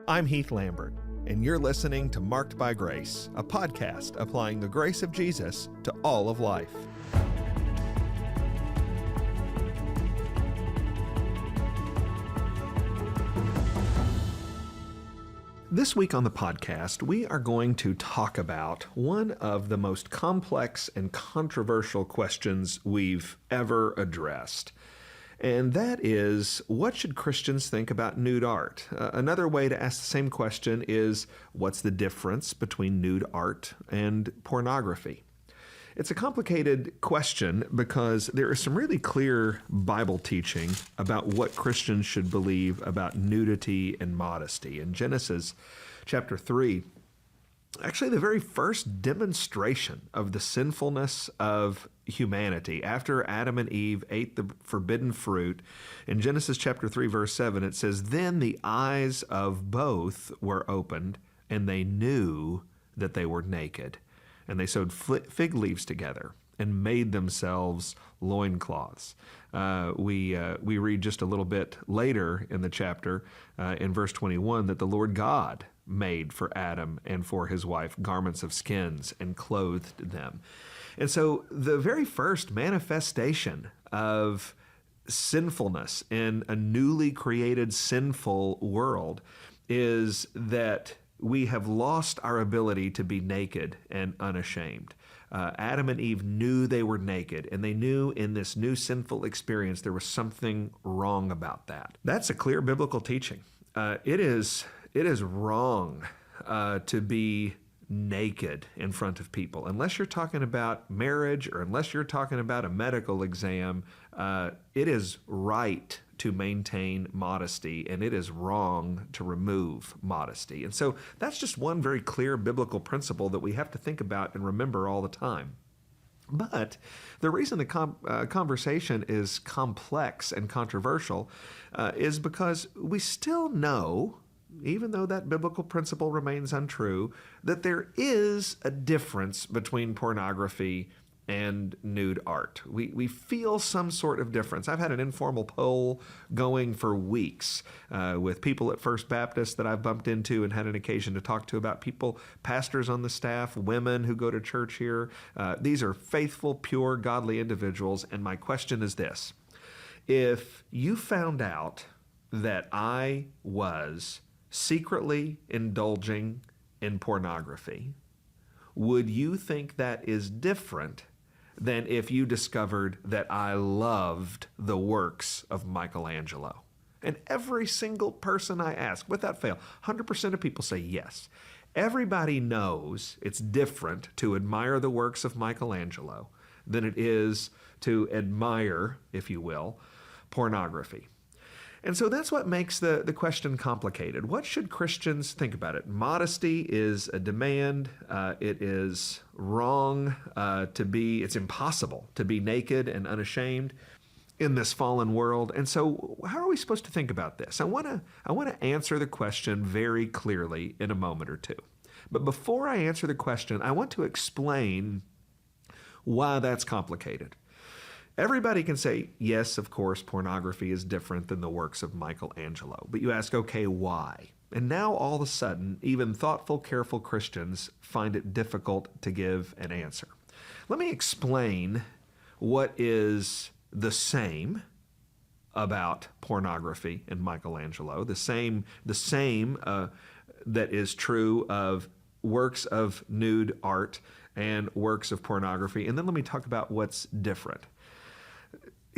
I'm Heath Lambert, and you're listening to Marked by Grace, a podcast applying the grace of Jesus to all of life. This week on the podcast, we are going to talk about one of the most complex and controversial questions we've ever addressed. And that is, what should Christians think about nude art? Another way to ask the same question is, what's the difference between nude art and pornography? It's a complicated question because there is some really clear Bible teaching about what Christians should believe about nudity and modesty. In Genesis chapter 3, actually the very first demonstration of the sinfulness of humanity, after Adam and Eve ate the forbidden fruit, in Genesis chapter 3, verse 7, it says, "Then the eyes of both were opened, and they knew that they were naked. And they sewed fig leaves together and made themselves loincloths." We read just a little bit later in the chapter, in verse 21, that the Lord God made for Adam and for his wife garments of skins and clothed them. And so the very first manifestation of sinfulness in a newly created sinful world is that we have lost our ability to be naked and unashamed. Adam and Eve knew they were naked, and they knew in this new sinful experience there was something wrong about that. That's a clear biblical teaching. It is wrong to be naked in front of people. Unless you're talking about marriage or unless you're talking about a medical exam, it is right to maintain modesty, and it is wrong to remove modesty. And so that's just one very clear biblical principle that we have to think about and remember all the time. But the reason the conversation is complex and controversial is because we still know, even though that biblical principle remains untrue, that there is a difference between pornography and nude art. We feel some sort of difference. I've had an informal poll going for weeks with people at First Baptist that I've bumped into and had an occasion to talk to about people, pastors on the staff, women who go to church here. These are faithful, pure, godly individuals. And my question is this: if you found out that I was secretly indulging in pornography, would you think that is different than if you discovered that I loved the works of Michelangelo? And every single person I ask, without fail, 100% of people say yes. Everybody knows it's different to admire the works of Michelangelo than it is to admire, if you will, pornography. And so that's what makes the question complicated. What should Christians think about it? Modesty is a demand. It is wrong it's impossible to be naked and unashamed in this fallen world. And so how are we supposed to think about this? I want to answer the question very clearly in a moment or two. But before I answer the question, I want to explain why that's complicated. Everybody can say, yes, of course, pornography is different than the works of Michelangelo. But you ask, okay, why? And now all of a sudden, even thoughtful, careful Christians find it difficult to give an answer. Let me explain what is the same about pornography and Michelangelo, the same that is true of works of nude art and works of pornography. And then let me talk about what's different.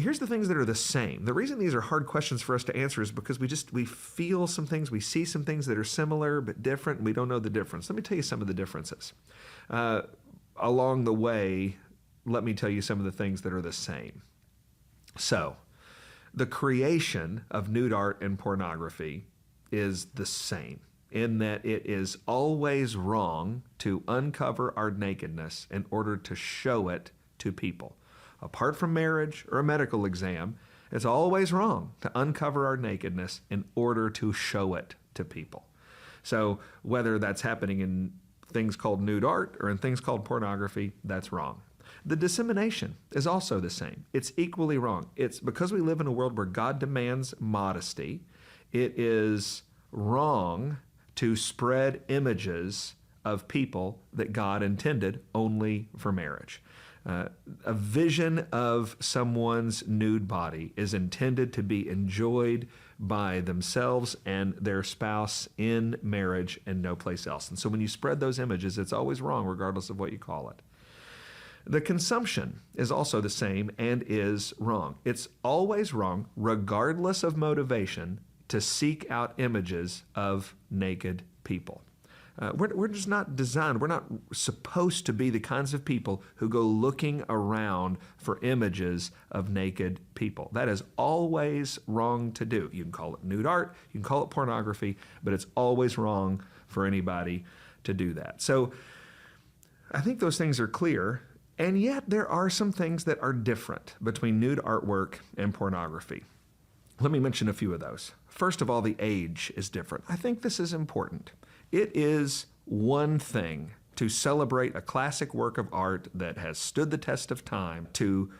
Here's the things that are the same. The reason these are hard questions for us to answer is because we feel some things, we see some things that are similar but different, and we don't know the difference. Let me tell you some of the differences. Along the way, let me tell you some of the things that are the same. So, the creation of nude art and pornography is the same in that it is always wrong to uncover our nakedness in order to show it to people. Apart from marriage or a medical exam, it's always wrong to uncover our nakedness in order to show it to people. So whether that's happening in things called nude art or in things called pornography, that's wrong. The dissemination is also the same. It's equally wrong. It's because we live in a world where God demands modesty, it is wrong to spread images of people that God intended only for marriage. A vision of someone's nude body is intended to be enjoyed by themselves and their spouse in marriage and no place else. And so when you spread those images, it's always wrong, regardless of what you call it. The consumption is also the same and is wrong. It's always wrong, regardless of motivation, to seek out images of naked people. We're just not designed, we're not supposed to be the kinds of people who go looking around for images of naked people. That is always wrong to do. You can call it nude art, you can call it pornography, but it's always wrong for anybody to do that. So I think those things are clear, and yet there are some things that are different between nude artwork and pornography. Let me mention a few of those. First of all, the age is different. I think this is important. It is one thing to celebrate a classic work of art that has stood the test of time, to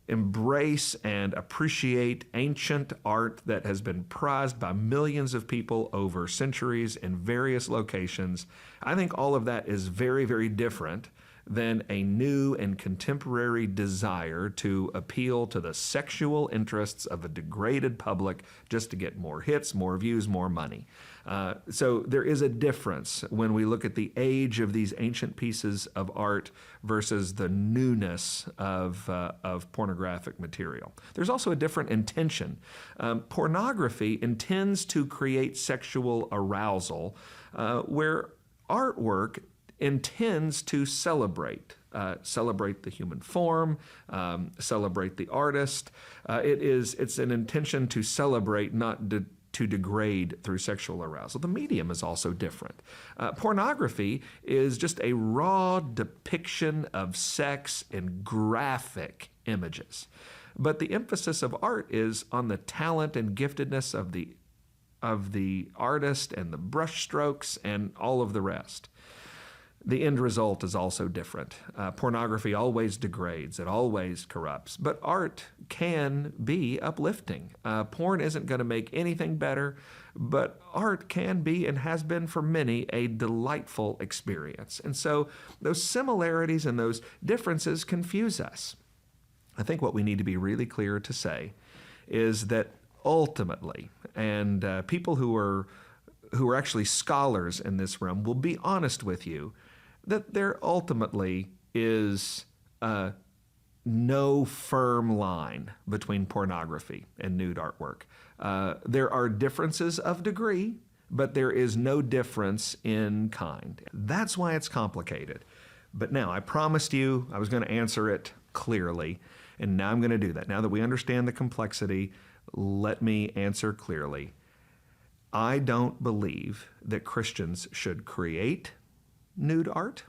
embrace and appreciate ancient art that has been prized by millions of people over centuries in various locations. I think all of that is very, very different than a new and contemporary desire to appeal to the sexual interests of a degraded public just to get more hits, more views, more money. So there is a difference when we look at the age of these ancient pieces of art versus the newness of pornographic material. There's also a different intention. Pornography intends to create sexual arousal, where artwork intends to celebrate the human form, celebrate the artist. It's an intention to celebrate, not to degrade through sexual arousal. The medium is also different. Pornography is just a raw depiction of sex in graphic images. But the emphasis of art is on the talent and giftedness of the artist and the brush strokes and all of the rest. The end result is also different. Pornography always degrades, it always corrupts, but art can be uplifting. Porn isn't going to make anything better, but art can be and has been for many a delightful experience. And so those similarities and those differences confuse us. I think what we need to be really clear to say is that ultimately, and people who are actually scholars in this realm will be honest with you, that there ultimately is no firm line between pornography and nude artwork. There are differences of degree, but there is no difference in kind. That's why it's complicated. But now, I promised you I was going to answer it clearly, and now I'm going to do that. Now that we understand the complexity, let me answer clearly. I don't believe that Christians should create nude art.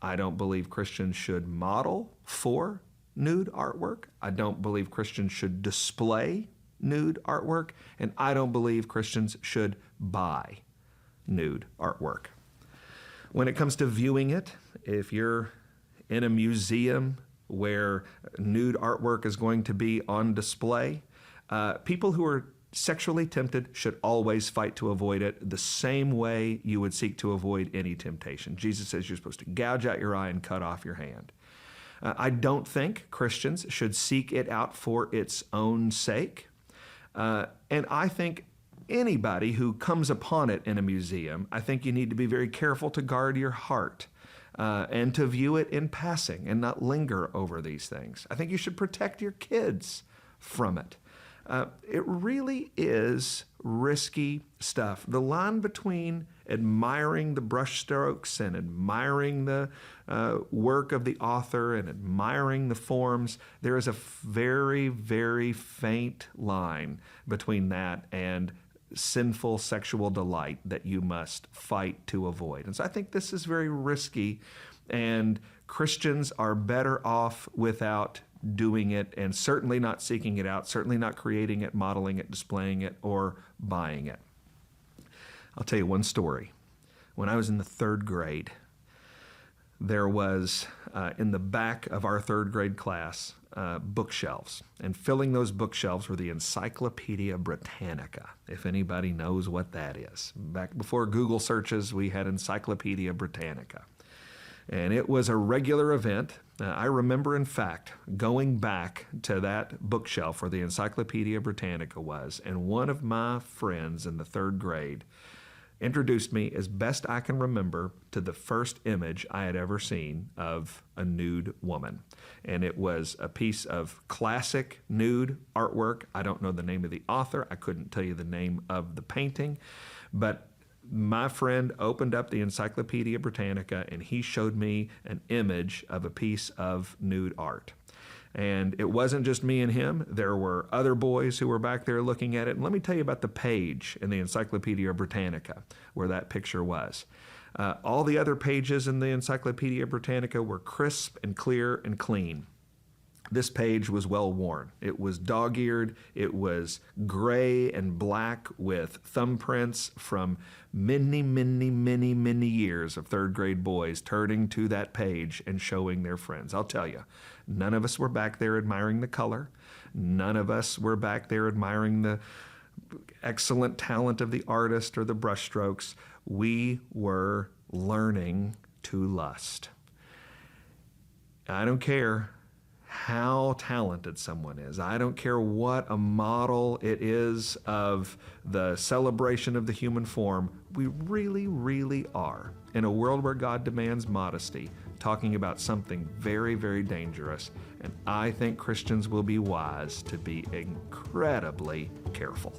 I don't believe Christians should model for nude artwork. I don't believe Christians should display nude artwork. And I don't believe Christians should buy nude artwork. When it comes to viewing it, if you're in a museum where nude artwork is going to be on display, people who are sexually tempted should always fight to avoid it the same way you would seek to avoid any temptation. Jesus says you're supposed to gouge out your eye and cut off your hand. I don't think Christians should seek it out for its own sake. And I think anybody who comes upon it in a museum, I think you need to be very careful to guard your heart and to view it in passing and not linger over these things. I think you should protect your kids from it. It really is risky stuff. The line between admiring the brushstrokes and admiring the work of the author and admiring the forms, there is a very, very faint line between that and sinful sexual delight that you must fight to avoid. And so I think this is very risky, and Christians are better off without doing it, and certainly not seeking it out, certainly not creating it, modeling it, displaying it, or buying it. I'll tell you one story. When I was in the 3rd grade, there was, in the back of our third grade class, bookshelves. And filling those bookshelves were the Encyclopedia Britannica, if anybody knows what that is. Back before Google searches, we had Encyclopedia Britannica. And it was a regular event. I remember, in fact, going back to that bookshelf where the Encyclopedia Britannica was, and one of my friends in the third grade introduced me, as best I can remember, to the first image I had ever seen of a nude woman. And it was a piece of classic nude artwork. I don't know the name of the author. I couldn't tell you the name of the painting. But my friend opened up the Encyclopedia Britannica and he showed me an image of a piece of nude art. And it wasn't just me and him. There were other boys who were back there looking at it. And let me tell you about the page in the Encyclopedia Britannica where that picture was. All the other pages in the Encyclopedia Britannica were crisp and clear and clean. This page was well worn. It was dog-eared. It was gray and black with thumbprints from many, many, many, many years of third grade boys turning to that page and showing their friends. I'll tell you, none of us were back there admiring the color. None of us were back there admiring the excellent talent of the artist or the brushstrokes. We were learning to lust. I don't care how talented someone is. I don't care what a model it is of the celebration of the human form. We really, really are, in a world where God demands modesty, talking about something very, very dangerous. And I think Christians will be wise to be incredibly careful.